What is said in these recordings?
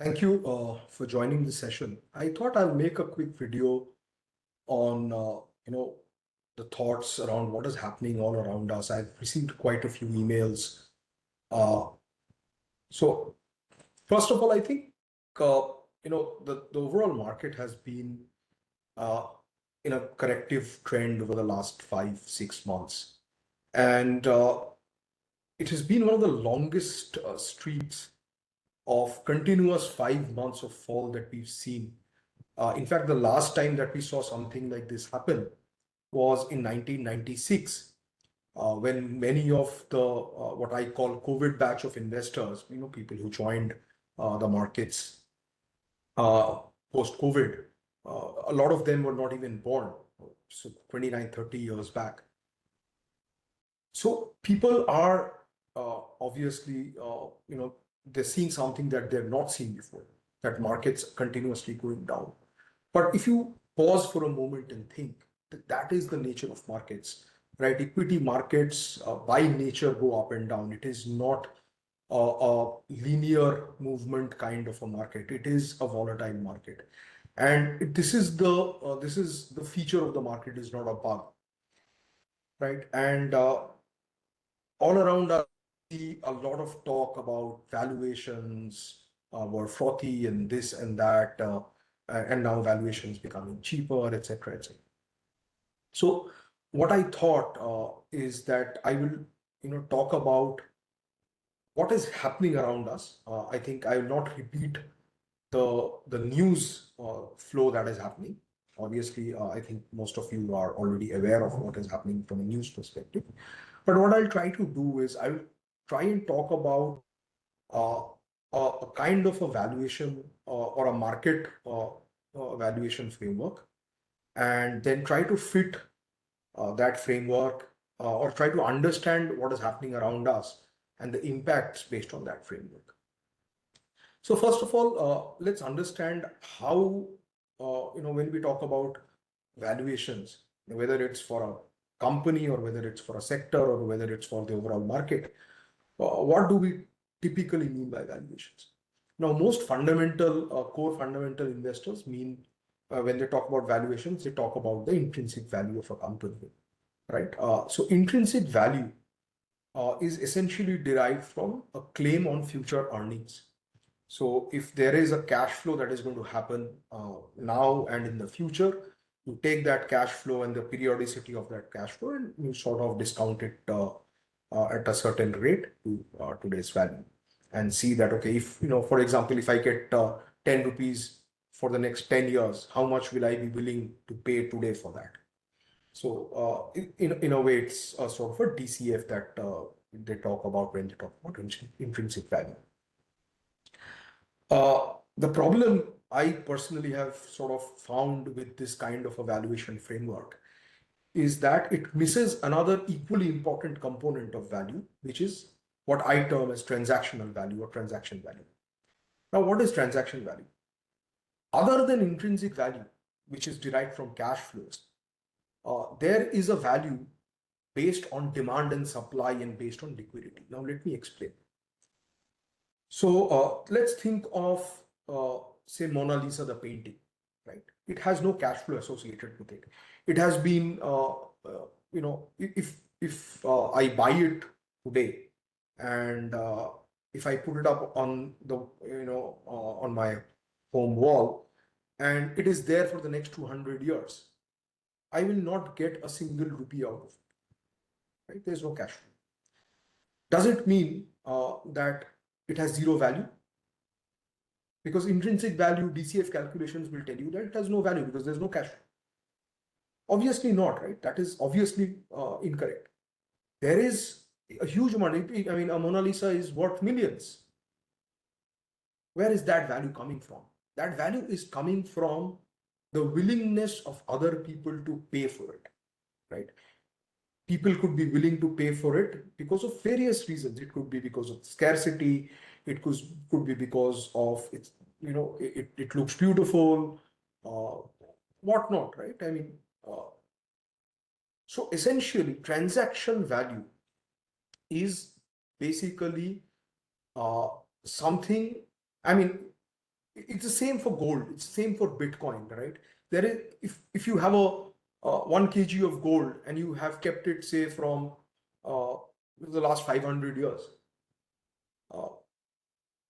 Thank you for joining the session. I thought I'll make a quick video on the thoughts around what is happening all around us. I've received quite a few emails. Uh, so first of all, I think uh, the overall market has been uh, in a corrective trend over the last 5 6 months, and it has been one of the longest streaks of continuous 5 months of fall that we've seen. In fact, the last time that we saw something like this happen was in 1996, when many of the what I call COVID batch of investors, people who joined the markets post-COVID, a lot of them were not even born, so 29, 30 years back. So people are obviously, they're seeing something that they've not seen before, that markets continuously going down. But if you pause for a moment and think that that is the nature of markets, right? Equity markets by nature go up and down. It is not a linear movement kind of a market. It is a volatile market, and this is the feature of the market, is not a bug, right? And all around us, see a lot of talk about valuations were frothy and this and that, and now valuations becoming cheaper, etc., etc. So what I thought is that I will, talk about what is happening around us. I think I will not repeat the news flow that is happening. Obviously, I think most of you are already aware of what is happening from a news perspective. But what I'll try to do is I will try and talk about uh, a kind of a valuation or a market valuation framework, and then try to fit that framework or try to understand what is happening around us and the impacts based on that framework. So first of all, let's understand how, when we talk about valuations, whether it's for a company or whether it's for a sector or whether it's for the overall market, what do we typically mean by valuations? Now, most fundamental, core fundamental investors mean when they talk about valuations, they talk about the intrinsic value of a company, right? So intrinsic value is essentially derived from a claim on future earnings. So if there is a cash flow that is going to happen now and in the future, you take that cash flow and the periodicity of that cash flow and you sort of discount it at a certain rate to today's value, and see that, okay, if, for example, if I get 10 rupees for the next 10 years, how much will I be willing to pay today for that? So in a way, it's a sort of a DCF that they talk about when they talk about intrinsic value. The problem I personally have sort of found with this kind of evaluation framework is that it misses another equally important component of value, which is what I term as transactional value or transaction value. Now, what is transaction value? Other than intrinsic value, which is derived from cash flows, there is a value based on demand and supply and based on liquidity. Now, let me explain. So let's think of, say, Mona Lisa, the painting, right? It has no cash flow associated with it. It has been, if I buy it today and if I put it up on the, on my home wall, and it is there for the next 200 years, I will not get a single rupee out of it, right? There's no cash flow. Does it mean that it has zero value? Because intrinsic value DCF calculations will tell you that it has no value because there's no cash flow. Obviously not, right? That is obviously incorrect. There is a huge amount. I mean, a Mona Lisa is worth millions. Where is that value coming from? That value is coming from the willingness of other people to pay for it, right? People could be willing to pay for it because of various reasons. It could be because of scarcity. It could be because of it's, it looks beautiful, whatnot, right? I mean, so essentially, transaction value is basically something. I mean, it's the same for gold. It's the same for Bitcoin, right? There is, if you have a 1 kg of gold and you have kept it, say, from uh, the last 500 years, uh,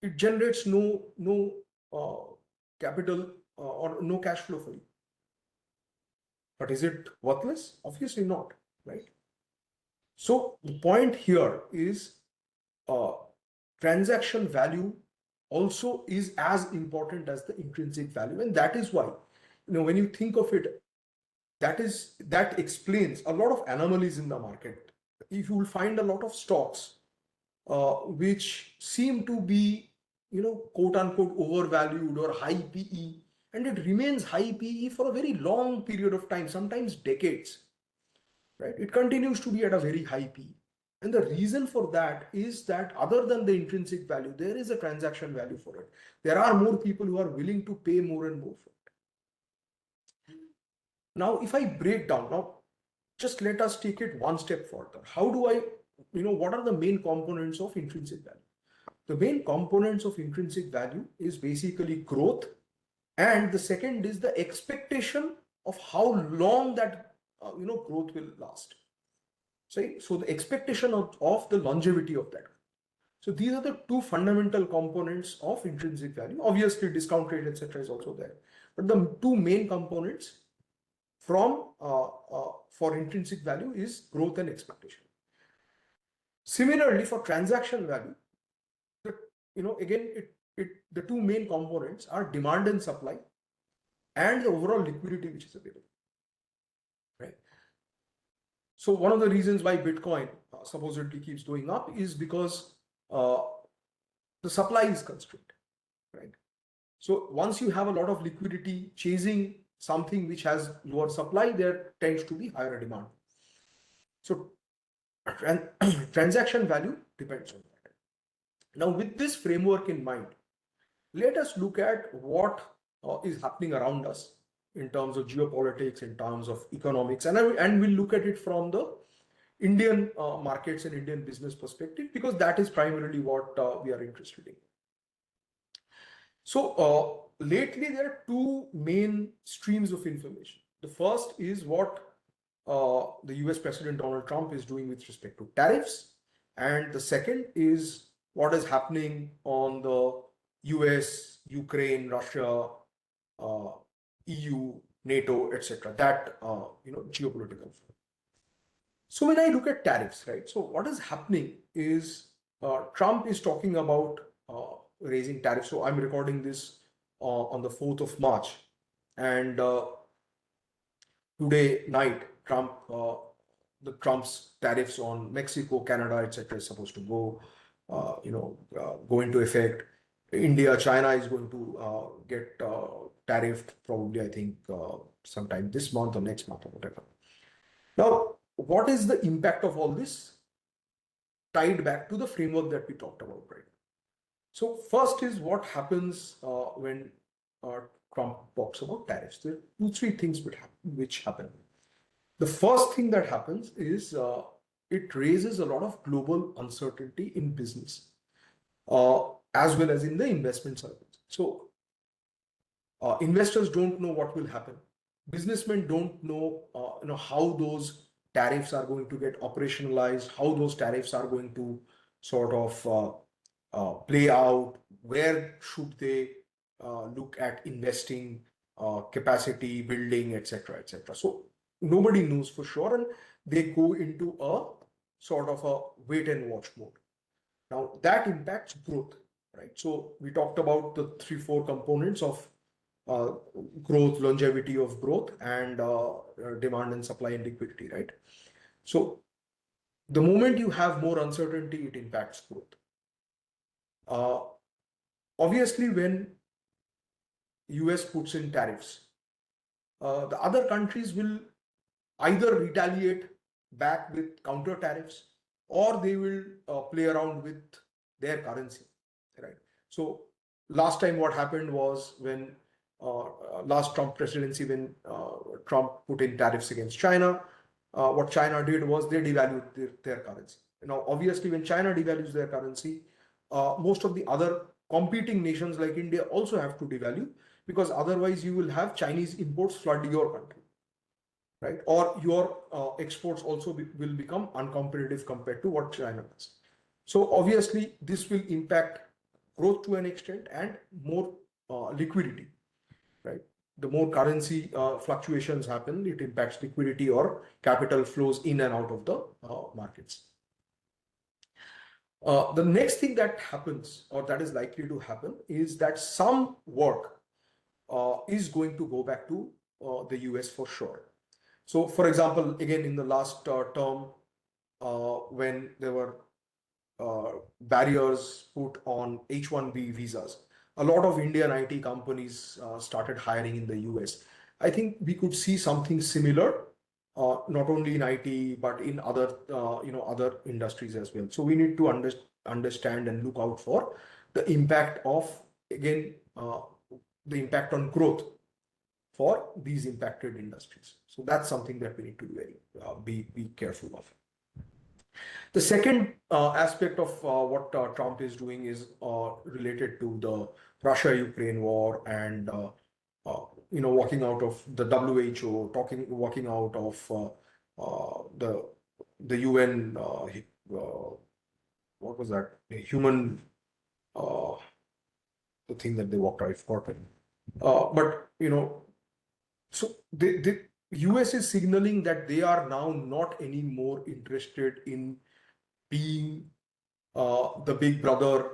it generates no capital or no cash flow for you. But is it worthless? Obviously not, right? So the point here is uh, transaction value also is as important as the intrinsic value, and that is why, when you think of it, that explains a lot of anomalies in the market. If you will find a lot of stocks which seem to be, quote unquote, overvalued or high PE, and it remains high PE for a very long period of time, sometimes decades, right? It continues to be at a very high PE. And the reason for that is that other than the intrinsic value, there is a transaction value for it. There are more people who are willing to pay more and more for it. Now, if I break down, now just let us take it one step further. How do I, what are the main components of intrinsic value? The main components of intrinsic value is basically growth, and the second is the expectation of how long that growth will last. So the expectation of the longevity of that. So these are the two fundamental components of intrinsic value. Obviously, discount rate, etc., is also there, but the two main components for intrinsic value is growth and expectation. Similarly, for transaction value, again, the two main components are demand and supply, and the overall liquidity which is available, right? So one of the reasons why Bitcoin supposedly keeps going up is because the supply is constrained, right? So once you have a lot of liquidity chasing something which has lower supply, there tends to be higher demand. So transaction value depends on that. Now, with this framework in mind, let us look at what is happening around us in terms of geopolitics, in terms of economics, and we'll look at it from the Indian markets and Indian business perspective, because that is primarily what we are interested in. So lately there are two main streams of information. The first is what the US President Donald Trump is doing with respect to tariffs, and the second is what is happening on the US, Ukraine, Russia, EU, NATO, etc. That geopolitical. So when I look at tariffs, right? So what is happening is Trump is talking about raising tariffs. So I'm recording this on the 4th of March, and today night, Trump's tariffs on Mexico, Canada, etc. is supposed to go into effect. India, China is going to get tariffed probably, I think, sometime this month or next month or whatever. Now, what is the impact of all this tied back to the framework that we talked about, right? So first is what happens when Trump talks about tariffs. There are 2-3 things which happen. The first thing that happens is it raises a lot of global uncertainty in business, as well as in the investment circles. So investors don't know what will happen. Businessmen don't know, how those tariffs are going to get operationalized, how those tariffs are going to sort of play out, where should they look at investing, capacity building, etc., etc. So nobody knows for sure, and they go into a sort of a wait and watch mode. Now that impacts growth, right? So we talked about the 3-4 components of growth, longevity of growth, and demand and supply and liquidity, right? So the moment you have more uncertainty, it impacts growth. Obviously, when US puts in tariffs, the other countries will either retaliate back with counter tariffs, or they will play around with their currency, right? So last time what happened was when last Trump presidency, when Trump put in tariffs against China, what China did was they devalued their currency. Now, obviously, when China devalues their currency, most of the other competing nations like India also have to devalue, because otherwise you will have Chinese imports flood your country, right? Or your exports also will become uncompetitive compared to what China does. So obviously this will impact growth to an extent and more liquidity, right? The more currency fluctuations happen, it impacts liquidity or capital flows in and out of the markets. The next thing that happens, or that is likely to happen, is that some work is going to go back to the US for sure. So, for example, again, in the last term, when there were barriers put on H-1B visas, a lot of Indian IT companies started hiring in the US. I think we could see something similar, not only in IT but in other other industries as well. So we need to understand and look out for the impact of, again, the impact on growth for these impacted industries. So that's something that we need to be careful of. The second aspect of what Trump is doing is related to the Russia-Ukraine war and walking out of the WHO, walking out of the UN. What was that? The human, the thing that they walked out, I forgot. But so the US is signaling that they are now not any more interested in being the big brother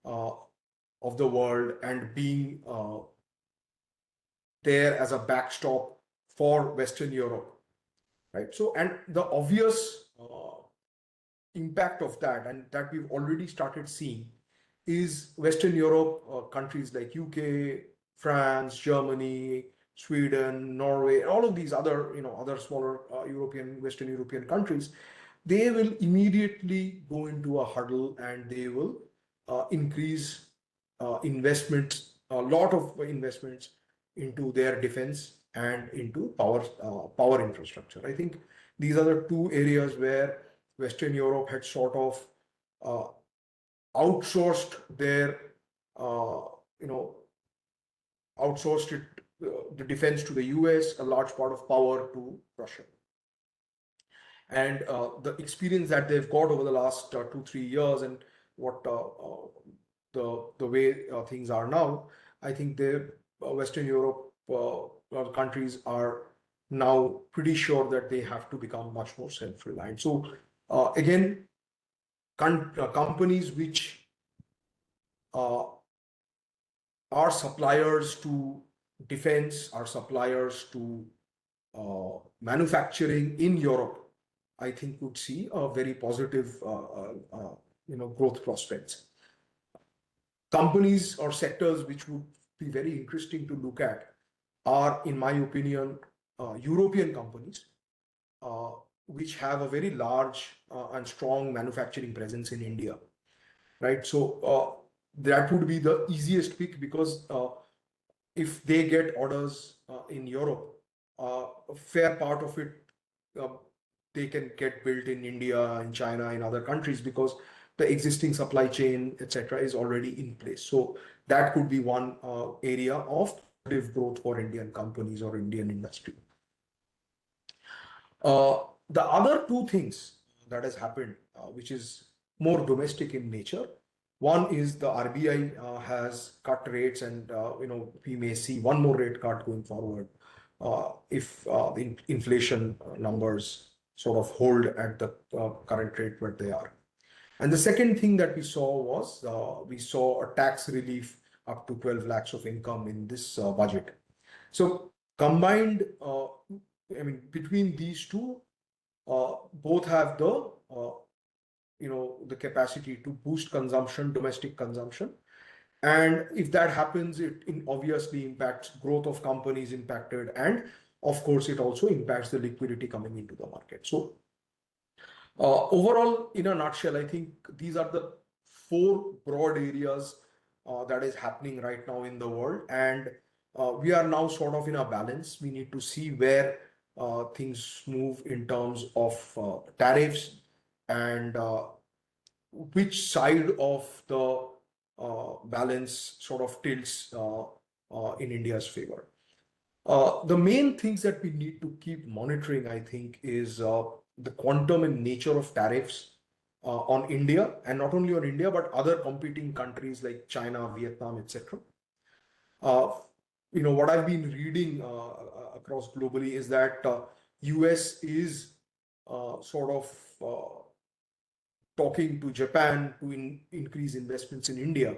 of the world and being there as a backstop for Western Europe, right? So, and the obvious impact of that, and that we've already started seeing, is Western Europe countries like UK, France, Germany, Sweden, Norway, all of these other other smaller Western European countries. They will immediately go into a huddle and they will increase investments, a lot of investments into their defense and into power infrastructure. I think these are the two areas where Western Europe had sort of outsourced their, outsourced it, the defense to the US, a large part of power to Russia. And the experience that they've got over the last 2-3 years and what the way things are now, I think the Western Europe countries are now pretty sure that they have to become much more self-reliant. So again, companies which are suppliers to defense, are suppliers to manufacturing in Europe, I think would see a very positive growth prospects. Companies or sectors which would be very interesting to look at are, in my opinion, European companies which have a very large and strong manufacturing presence in India, right? So that would be the easiest pick, because if they get orders in Europe, a fair part of it they can get built in India, in China, in other countries, because the existing supply chain, etc., is already in place. So that could be one area of growth for Indian companies or Indian industry. The other two things that has happened, which is more domestic in nature. One is the RBI has cut rates, and we may see one more rate cut going forward if the inflation numbers sort of hold at the current rate where they are. And the second thing that we saw was we saw a tax relief up to 12 lakhs of income in this budget. So combined, between these two, both have the the capacity to boost consumption, domestic consumption. And if that happens, it obviously impacts growth of companies impacted, and of course it also impacts the liquidity coming into the market. So overall, in a nutshell, I think these are the four broad areas that is happening right now in the world, and we are now sort of in a balance. We need to see where things move in terms of tariffs, and which side of the balance sort of tilts in India's favor. The main things that we need to keep monitoring, I think, is the quantum and nature of tariffs on India, and not only on India, but other competing countries like China, Vietnam, etc. Uh, what I've been reading across globally is that US is sort of talking to Japan to increase investments in India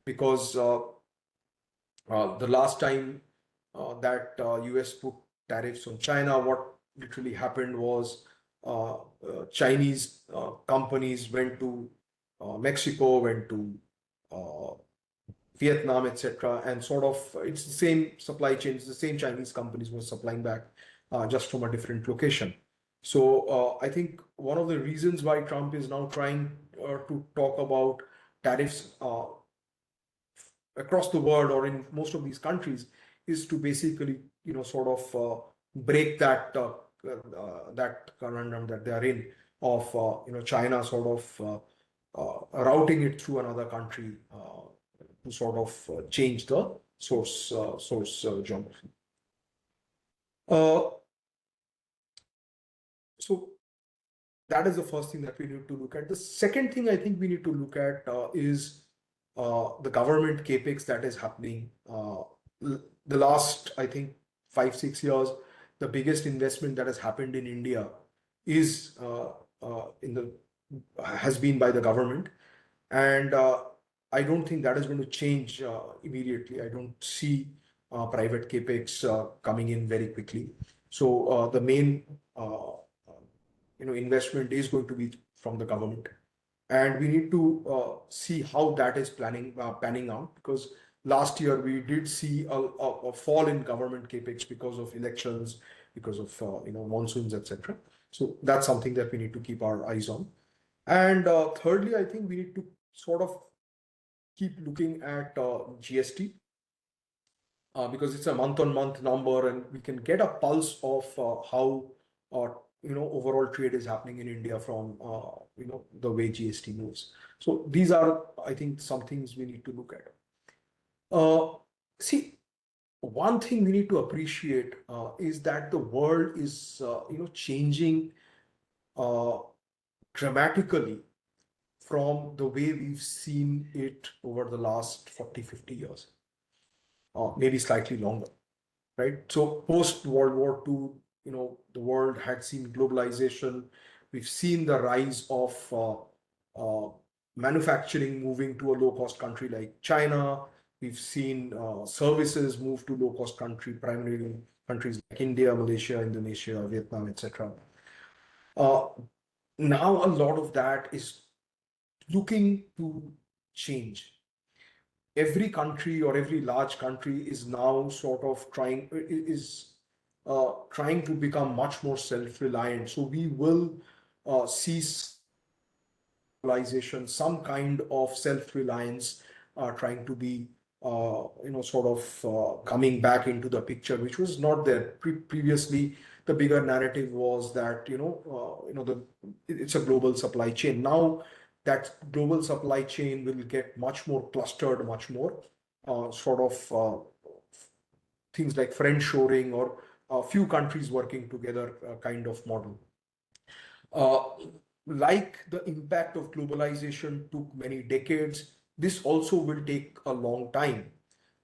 because the last time that US put tariffs on China, what literally happened was Chinese companies went to Mexico, went to uh, Vietnam, etc., and sort of it's the same supply chains, the same Chinese companies were supplying back just from a different location. So I think one of the reasons why Trump is now trying to talk about tariffs across the world or in most of these countries is to basically, sort of break that conundrum that they are in of, China sort of routing it through another country to sort of change the source geography. Uh, so that is the first thing that we need to look at. The second thing I think we need to look at is the government capex that is happening. The last, I think, 5, 6 years, the biggest investment that has happened in India is in the has been by the government, and I don't think that is going to change immediately. I don't see private capex coming in very quickly. So the main investment is going to be from the government, and we need to see how that is panning out, because last year we did see a fall in government capex because of elections, because of monsoons, etc. So that's something that we need to keep our eyes on. And thirdly, I think we need to sort of keep looking at GST, because it's a month-on-month number, and we can get a pulse of how uh, overall trade is happening in India from the way GST moves. So these are, I think, some things we need to look at. See, one thing we need to appreciate is that the world is changing uh, dramatically from the way we've seen it over the last 40, 50 years, maybe slightly longer, right? So post World War II, the world had seen globalization. We've seen the rise of manufacturing moving to a low-cost country like China. We've seen services move to low-cost country, primarily in countries like India, Malaysia, Indonesia, Vietnam, etc. Uh, Now a lot of that is looking to change. Every country or every large country is now sort of trying to become much more self-reliant. So we will see some kind of self-reliance trying to be sort of coming back into the picture, which was not there previously. The bigger narrative was that it's a global supply chain. Now that global supply chain will get much more clustered, much more sort of things like friend shoring or a few countries working together kind of model. Uh, like the impact of globalization took many decades, this also will take a long time.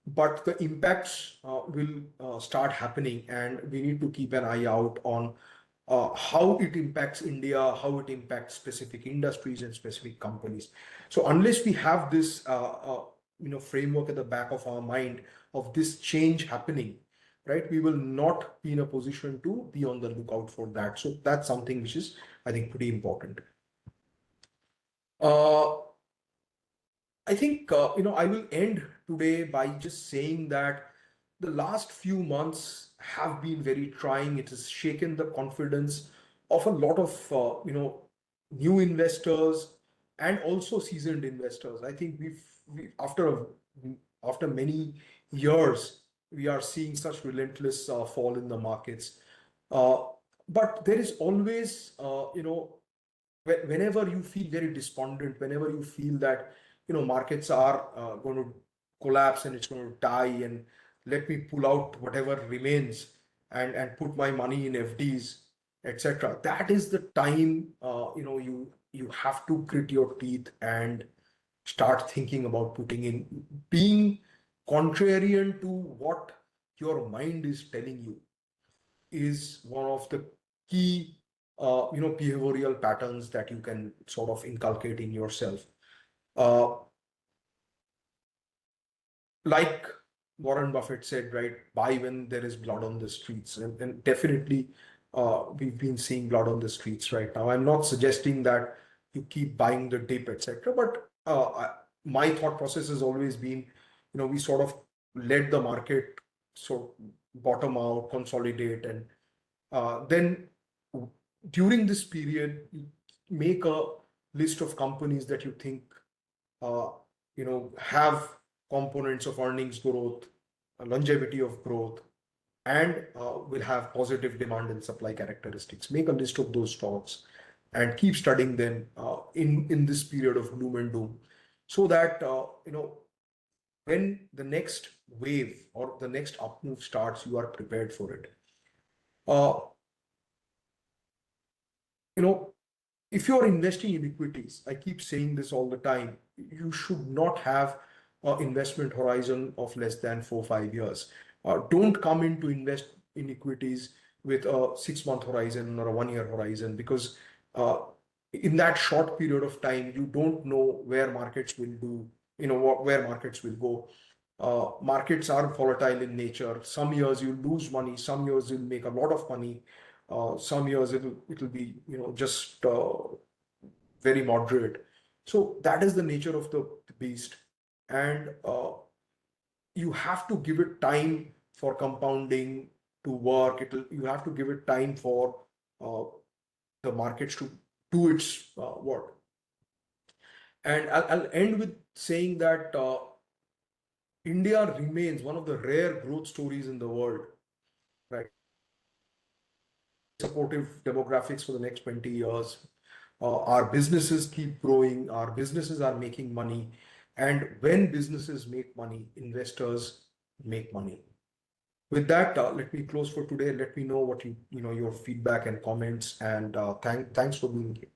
But the impacts will start happening, and we need to keep an eye out on how it impacts India, how it impacts specific industries and specific companies. So unless we have this framework at the back of our mind of this change happening, right, we will not be in a position to be on the lookout for that. So that's something which is, I think, pretty important. Uh, I think I will end today by just saying that the last few months have been very trying. It has shaken the confidence of a lot of new investors and also seasoned investors. I think after many years we are seeing such relentless fall in the markets. Uh, but there is always whenever you feel very despondent, whenever you feel that markets are going to collapse and it's going to die, and let me pull out whatever remains and put my money in FDs, etc. That is the time, you have to grit your teeth and start thinking about putting in, being contrarian to what your mind is telling you is one of the key behavioral patterns that you can sort of inculcate in yourself. uh, like Warren Buffett said, right, buy when there is blood on the streets. And definitely, we've been seeing blood on the streets right now. I'm not suggesting that you keep buying the dip, etc. But my thought process has always been, we sort of let the market sort of bottom out, consolidate, and then during this period, make a list of companies that you think uh, have components of earnings growth, longevity of growth, and will have positive demand and supply characteristics. Make a list of those stocks and keep studying them in this period of gloom and doom, so that when the next wave or the next up move starts, you are prepared for it. Uh, you know, if you're investing in equities, I keep saying this all the time, you should not have an investment horizon of less than 4 5 years. Don't come in to invest in equities with a 6 month horizon or a 1 year horizon, because uh, in that short period of time, you don't know where markets will do, where markets will go. Markets are volatile in nature. Some years you lose money, some years you'll make a lot of money, some years it'll be just very moderate. So that is the nature of the beast, and you have to give it time for compounding to work. You have to give it time for uh, the markets to do its work. And I'll end with saying that India remains one of the rare growth stories in the world, right? Supportive demographics for the next 20 years. Our businesses keep growing, our businesses are making money. And when businesses make money, investors make money. With that, let me close for today. Let me know what your feedback and comments, and thanks for being here.